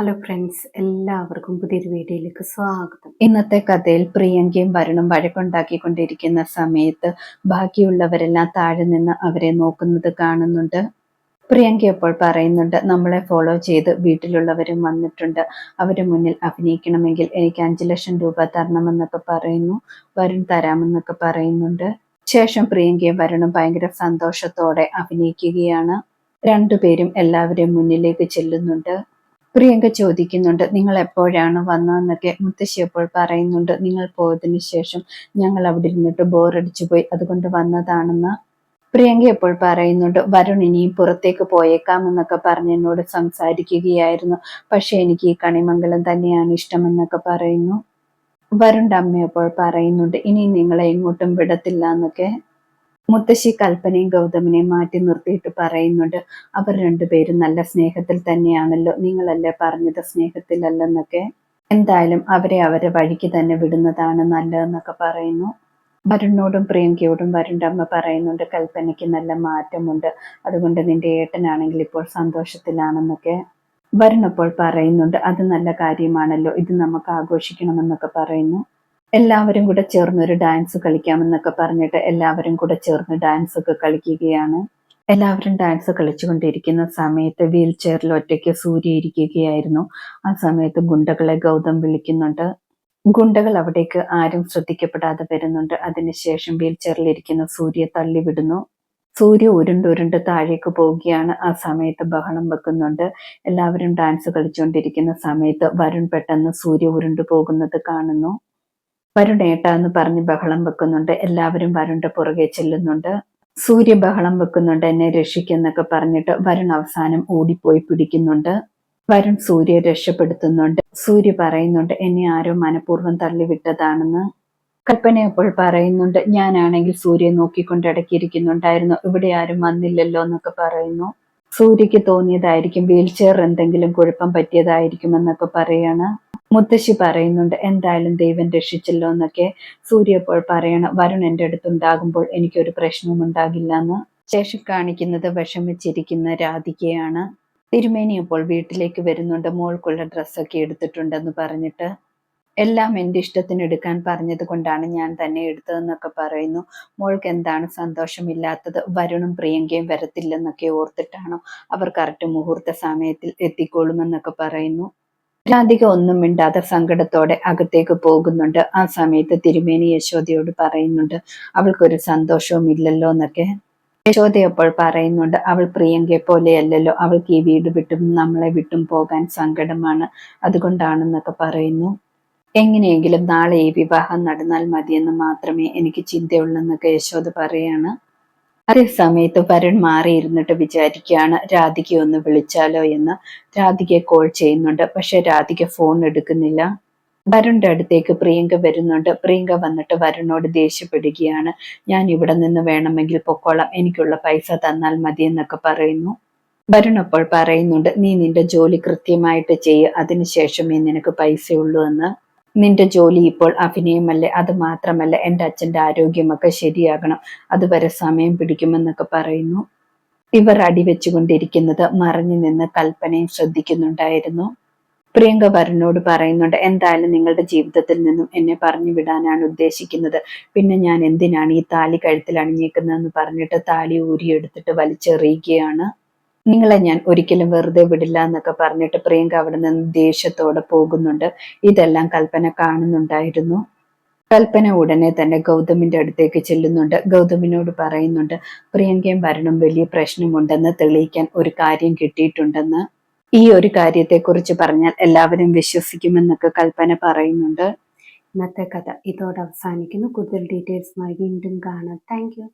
Hello friends, എല്ലാവർക്കും പുതിയൊരു വീഡിയോയിലേക്ക് സ്വാഗതം. ഇന്നത്തെ കഥയിൽ പ്രിയങ്കയും വരുണും വഴക്കുണ്ടാക്കിക്കൊണ്ടിരിക്കുന്ന സമയത്ത് ബാക്കിയുള്ളവരെല്ലാം താഴെ നിന്ന് അവരെ നോക്കുന്നത് കാണുന്നുണ്ട്. പ്രിയങ്ക അപ്പോൾ പറയുന്നുണ്ട്, നമ്മളെ ഫോളോ ചെയ്ത് വീട്ടിലുള്ളവരും വന്നിട്ടുണ്ട്. അവരുടെ മുന്നിൽ അഭിനയിക്കണമെങ്കിൽ എനിക്ക് 5 ലക്ഷം രൂപ തരണമെന്നൊക്കെ പറയുന്നു. വരുൺ തരാമെന്നൊക്കെ പറയുന്നുണ്ട്. ശേഷം പ്രിയങ്കയും വരുണും ഭയങ്കര സന്തോഷത്തോടെ അഭിനയിക്കുകയാണ്. രണ്ടുപേരും എല്ലാവരെയും മുന്നിലേക്ക് ചെല്ലുന്നുണ്ട്. പ്രിയങ്ക ചോദിക്കുന്നുണ്ട്, നിങ്ങൾ എപ്പോഴാണ് വന്നതെന്നൊക്കെ. മുത്തശ്ശി അപ്പോൾ പറയുന്നുണ്ട്, നിങ്ങൾ പോയതിനു ശേഷം ഞങ്ങൾ അവിടെ ഇരുന്നിട്ട് ബോറടിച്ചു പോയി, അതുകൊണ്ട് വന്നതാണെന്ന്. പ്രിയങ്ക അപ്പോൾ പറയുന്നുണ്ട്, വരുൺ ഇനിയും പുറത്തേക്ക് പോയേക്കാമെന്നൊക്കെ പറഞ്ഞ് എന്നോട് സംസാരിക്കുകയായിരുന്നു. പക്ഷെ എനിക്ക് ഈ കണിമംഗലം തന്നെയാണ് ഇഷ്ടമെന്നൊക്കെ പറയുന്നു. വരുണിന്റെ അമ്മ അപ്പോൾ പറയുന്നുണ്ട്, ഇനി നിങ്ങളെ എങ്ങോട്ടും വിടത്തില്ല എന്നൊക്കെ. മുത്തശ്ശി കൽപ്പനയും ഗൗതമിനെയും മാറ്റി നിർത്തിയിട്ട് പറയുന്നുണ്ട്, അവർ രണ്ടുപേരും നല്ല സ്നേഹത്തിൽ തന്നെയാണല്ലോ, നിങ്ങളല്ലേ പറഞ്ഞത് സ്നേഹത്തിലല്ലെന്നൊക്കെ. എന്തായാലും അവരെ അവരെ വഴിക്ക് തന്നെ വിടുന്നതാണ് നല്ലതെന്നൊക്കെ പറയുന്നു. വരുണിനോടും പ്രിയങ്കയോടും വരുണിന്റെ അമ്മ പറയുന്നുണ്ട്, കൽപ്പനയ്ക്ക് നല്ല മാറ്റമുണ്ട്, അതുകൊണ്ട് നിന്റെ ഏട്ടനാണെങ്കിൽ ഇപ്പോൾ സന്തോഷത്തിലാണെന്നൊക്കെ. വരുൺ അപ്പോൾ പറയുന്നുണ്ട്, അത് നല്ല കാര്യമാണല്ലോ, ഇത് നമുക്ക് ആഘോഷിക്കണമെന്നൊക്കെ പറയുന്നു. എല്ലാവരും കൂടെ ചേർന്ന് ഒരു ഡാൻസ് കളിക്കാമെന്നൊക്കെ പറഞ്ഞിട്ട് എല്ലാവരും കൂടെ ചേർന്ന് ഡാൻസ് ഒക്കെ കളിക്കുകയാണ്. എല്ലാവരും ഡാൻസ് കളിച്ചുകൊണ്ടിരിക്കുന്ന സമയത്ത് വീൽ ചെയറിൽ ഒറ്റയ്ക്ക് സൂര്യ ഇരിക്കുകയായിരുന്നു. ആ സമയത്ത് ഗുണ്ടകളെ ഗൗതം വിളിക്കുന്നുണ്ട്. ഗുണ്ടകൾ അവിടേക്ക് ആരും ശ്രദ്ധിക്കപ്പെടാതെ വരുന്നുണ്ട്. അതിനുശേഷം വീൽ ചെയറിലിരിക്കുന്ന സൂര്യ തള്ളിവിടുന്നു. സൂര്യ ഉരുണ്ടുരുണ്ട് താഴേക്ക് പോവുകയാണ്. ആ സമയത്ത് ബഹളം വെക്കുന്നുണ്ട്. എല്ലാവരും ഡാൻസ് കളിച്ചുകൊണ്ടിരിക്കുന്ന സമയത്ത് വരുൺ പെട്ടെന്ന് സൂര്യ ഉരുണ്ടു പോകുന്നത് കാണുന്നു. വരുൺ ഏട്ടാ എന്ന് പറഞ്ഞ് ബഹളം വെക്കുന്നുണ്ട്. എല്ലാവരും വരുണിന്റെ പുറകെ ചെല്ലുന്നുണ്ട്. സൂര്യ ബഹളം വെക്കുന്നുണ്ട്, എന്നെ രക്ഷിക്കെന്നൊക്കെ പറഞ്ഞിട്ട് വരുൺ അവസാനം ഓടിപ്പോയി പിടിക്കുന്നുണ്ട്. വരുൺ സൂര്യയെ രക്ഷപ്പെടുത്തുന്നുണ്ട്. സൂര്യ പറയുന്നുണ്ട്, എന്നെ ആരോ മനഃപൂർവ്വം തള്ളിവിട്ടതാണെന്ന്. കൽപ്പന അപ്പോൾ പറയുന്നുണ്ട്, ഞാനാണെങ്കിൽ സൂര്യയെ നോക്കിക്കൊണ്ട് ഇടയ്ക്കിരിക്കുന്നുണ്ടായിരുന്നു, ഇവിടെ ആരും വന്നില്ലല്ലോ എന്നൊക്കെ പറയുന്നു. സൂര്യക്ക് തോന്നിയതായിരിക്കും, വീൽ ചെയർ എന്തെങ്കിലും കുഴപ്പം പറ്റിയതായിരിക്കും എന്നൊക്കെ പറയാണ്. മുത്തശ്ശി പറയുന്നുണ്ട്, എന്തായാലും ദൈവം രക്ഷിച്ചല്ലോ എന്നൊക്കെ. സൂര്യ അപ്പോൾ പറയണം, വരുൺ എൻ്റെ അടുത്തുണ്ടാകുമ്പോൾ എനിക്കൊരു പ്രശ്നവും ഉണ്ടാകില്ല എന്ന്. ശേഷം കാണിക്കുന്നത് വിഷമിച്ചിരിക്കുന്ന രാധികയാണ്. തിരുമേനി അപ്പോൾ വീട്ടിലേക്ക് വരുന്നുണ്ട്. മോൾക്കുള്ള ഡ്രസ്സൊക്കെ എടുത്തിട്ടുണ്ടെന്ന് പറഞ്ഞിട്ട്. എല്ലാം എൻ്റെ ഇഷ്ടത്തിന് എടുക്കാൻ പറഞ്ഞത് കൊണ്ടാണ് ഞാൻ തന്നെ എടുത്തതെന്നൊക്കെ പറയുന്നു. മോൾക്ക് എന്താണ് സന്തോഷമില്ലാത്തത്? വരുണും പ്രിയങ്കയും വരത്തില്ലെന്നൊക്കെ ഓർത്തിട്ടാണോ? അവർ കറക്റ്റ് മുഹൂർത്ത സമയത്തിൽ എത്തിക്കോളുമെന്നൊക്കെ പറയുന്നു. രാധിക ഒന്നും മിണ്ടാതെ സങ്കടത്തോടെ അകത്തേക്ക് പോകുന്നുണ്ട്. ആ സമയത്ത് തിരുമേനി യശോദയോട് പറയുന്നുണ്ട്, അവൾക്കൊരു സന്തോഷവും ഇല്ലല്ലോ എന്നൊക്കെ. യശോദ അപ്പോൾ പറയുന്നുണ്ട്, അവൾ പ്രിയങ്കയെ പോലെയല്ലല്ലോ, അവൾക്ക് ഈ വീട് വിട്ടും നമ്മളെ വിട്ടും പോകാൻ സങ്കടമാണ്, അതുകൊണ്ടാണെന്നൊക്കെ പറയുന്നു. എങ്ങനെയെങ്കിലും നാളെ ഈ വിവാഹം നടന്നാൽ മതിയെന്ന് മാത്രമേ എനിക്ക് ചിന്തയുള്ളെന്നൊക്കെ യശോദ പറയാണ്. അതേ സമയത്ത് വരുൺ മാറിയിരുന്നിട്ട് വിചാരിക്കുകയാണ്, രാധികയെ ഒന്ന് വിളിച്ചാലോ എന്ന്. രാധികയെ കോൾ ചെയ്യുന്നുണ്ട്. പക്ഷെ രാധിക ഫോൺ എടുക്കുന്നില്ല. വരുണിന്റെ അടുത്തേക്ക് പ്രിയങ്ക വരുന്നുണ്ട്. പ്രിയങ്ക വന്നിട്ട് വരുണിനോട് ദേഷ്യപ്പെടുകയാണ്. ഞാൻ ഇവിടെ നിന്ന് വേണമെങ്കിൽ പൊക്കോളാം, എനിക്കുള്ള പൈസ തന്നാൽ മതി എന്നൊക്കെ പറയുന്നു. വരുൺ അപ്പോൾ പറയുന്നുണ്ട്, നീ നിന്റെ ജോലി കൃത്യമായിട്ട് ചെയ്യ്, അതിനുശേഷമേ നിനക്ക് പൈസയുള്ളൂ എന്ന്. നിന്റെ ജോലി ഇപ്പോൾ അഭിനയമല്ലേ, അത് മാത്രമല്ല എൻ്റെ അച്ഛൻ്റെ ആരോഗ്യമൊക്കെ ശരിയാകണം, അതുവരെ സമയം പിടിക്കുമെന്നൊക്കെ പറയുന്നു. ഇവർ അടിവെച്ചുകൊണ്ടിരിക്കുന്നത് മറഞ്ഞു നിന്ന് കൽപ്പനയും ശ്രദ്ധിക്കുന്നുണ്ടായിരുന്നു. പ്രിയങ്ക വരുണിനോട് പറയുന്നുണ്ട്, എന്തായാലും നിങ്ങളുടെ ജീവിതത്തിൽ നിന്നും എന്നെ പറഞ്ഞു വിടാനാണ് ഉദ്ദേശിക്കുന്നത്, പിന്നെ ഞാൻ എന്തിനാണ് ഈ താലി കഴുത്തിൽ അണിഞ്ഞേക്കുന്നതെന്ന് പറഞ്ഞിട്ട് താലി ഊരിയെടുത്തിട്ട് വലിച്ചെറിയുകയാണ്. നിങ്ങളെ ഞാൻ ഒരിക്കലും വെറുതെ വിടില്ല എന്നൊക്കെ പറഞ്ഞിട്ട് പ്രിയങ്ക അവിടെ നിന്ന് ദേഷ്യത്തോടെ പോകുന്നുണ്ട്. ഇതെല്ലാം കൽപ്പന കാണുന്നുണ്ടായിരുന്നു. കൽപ്പന ഉടനെ തന്നെ ഗൗതമിന്റെ അടുത്തേക്ക് ചെല്ലുന്നുണ്ട്. ഗൗതമിനോട് പറയുന്നുണ്ട്, പ്രിയങ്കയും വരുണും വലിയ പ്രശ്നമുണ്ടെന്ന് തെളിയിക്കാൻ ഒരു കാര്യം കിട്ടിയിട്ടുണ്ടെന്ന്. ഈ ഒരു കാര്യത്തെക്കുറിച്ച് പറഞ്ഞാൽ എല്ലാവരും വിശ്വസിക്കുമെന്നൊക്കെ കൽപ്പന പറയുന്നുണ്ട്. ഇന്നത്തെ കഥ ഇതോടെ അവസാനിക്കുന്നു. കൂടുതൽ ഡീറ്റെയിൽസുമായി വീണ്ടും കാണാം. Thank you.